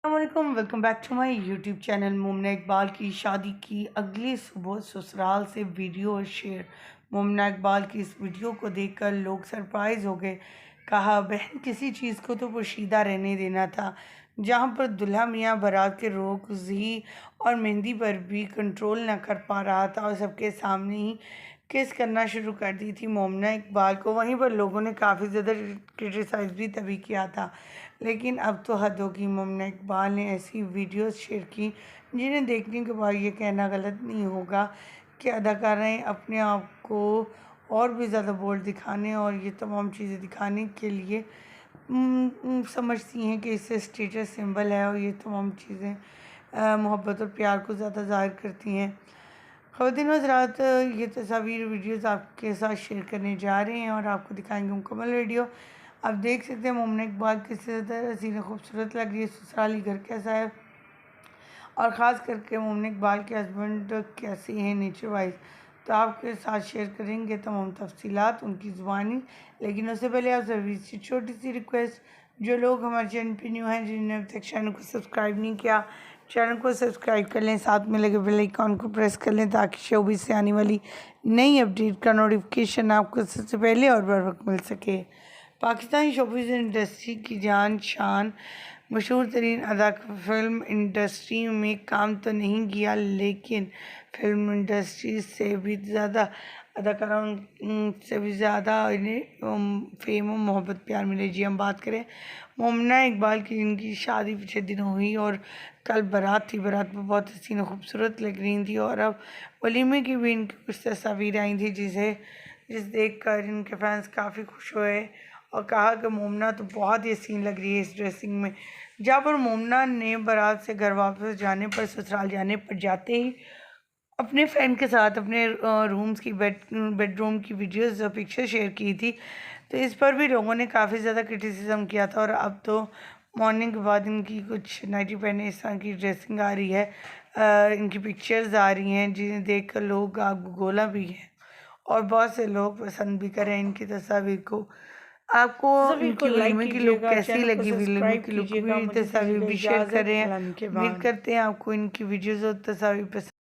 अस्सलामुअलैकुम, welcome back to my YouTube channel. Mumna Iqbal की शादी की अगली सुबह ससुराल से वीडियो और शेयर। मुमना इकबाल की इस वीडियो को देखकर लोग सरप्राइज़ हो गए। कहा, बहन किसी चीज़ को तो पोशीदा रहने देना था। जहां पर दुल्हा मियां बारात के रोज़ी और मेहंदी पर भी कंट्रोल ना कर पा रहा था और सबके सामने ही किस करना शुरू कर दी थी मोमना इकबाल को, वहीं पर लोगों ने काफ़ी ज़्यादा क्रिटिसाइज़ भी तभी किया था। लेकिन अब तो हद होगी। मोमना इकबाल ने ऐसी वीडियोस शेयर की जिन्हें देखने के बाद ये कहना गलत नहीं होगा कि अदाकाराएँ अपने आप को और भी ज़्यादा बोल्ड दिखाने और ये तमाम चीज़ें दिखाने के लिए समझती हैं कि इससे स्टेटस सिंबल है और ये तमाम चीज़ें मोहब्बत और प्यार को ज़्यादा ज़ाहिर करती हैं। ख़वातीन व हज़रात, ये तस्वीर वीडियोज़ आपके साथ शेयर करने जा रहे हैं और आपको दिखाएंगे मुकम्मल वीडियो। आप देख सकते हैं मोमना इकबाल किस ज़्यादा हसीन खूबसूरत लग रही है, ससुराली घर कैसा है और ख़ास करके मोमना इकबाल के हस्बैंड कैसे हैं नेचर वाइज। तो आपके साथ शेयर करेंगे तमाम तफसीलात उनकी ज़ुबानी। लेकिन उससे पहले आप सभी से छोटी सी रिक्वेस्ट, जो लोग हमारे चैनल पे न्यू हैं, जिन्होंने अब तक चैनल को सब्सक्राइब नहीं किया, चैनल को सब्सक्राइब कर लें, साथ में लगे बेल आइकॉन को प्रेस कर लें ताकि शोबिज़ से आने वाली नई अपडेट का नोटिफिकेशन आपको सबसे पहले और बर वक्त मिल सके। पाकिस्तानी शोबिज़ इंडस्ट्री की जान शान मशहूर तरीन अदाकार फ़िल्म इंडस्ट्री में काम तो नहीं किया, लेकिन फ़िल्म इंडस्ट्री से भी ज़्यादा अदाकारों से भी ज़्यादा इन्हें फेम और मोहब्बत प्यार मिले। जी, हम बात करें मोमना इकबाल की, जिनकी शादी पिछले दिनों हुई और कल बारात थी। बारात में बहुत हसीन और खूबसूरत लग रही थी और अब वलीमे की भी इनकी कुछ तस्वीर आई थी जिस देख कर इनके फैंस काफ़ी खुश हुए और कहा कि मोमना तो बहुत ही हसीन लग रही है इस ड्रेसिंग में। जहाँ पर मोमना ने बारात से घर वापस जाने पर, ससुराल जाने पर जाते ही अपने फ्रेंड के साथ अपने रूम्स की बेडरूम की वीडियोस पिक्चर शेयर की थी। तो इस पर भी लोगों ने काफ़ी ज़्यादा क्रिटिसिज्म किया था और अब तो मॉर्निंग के बाद इनकी कुछ नाइटी पहने इस तरह की ड्रेसिंग आ रही है, इनकी पिक्चर्स आ रही हैं जिन्हें देख कर लोग आग गोला भी हैं और बहुत से लोग पसंद भी करें इनकी तस्वीर को। आपको तस्वीर को इनकी लाइक वलीमे की लुक कीजिएगा, कैसी चैनल को लगी? वलीमे सब्सक्राइब की लुक कीजिएगा। भी मुझे तस्वीर दीजिएगा भी शेयर कर इजाज़त, रहे हैं। अल्लाह के उम्मीद बाद। करते हैं आपको इनकी वीडियोज़ और तस्वीर पसंद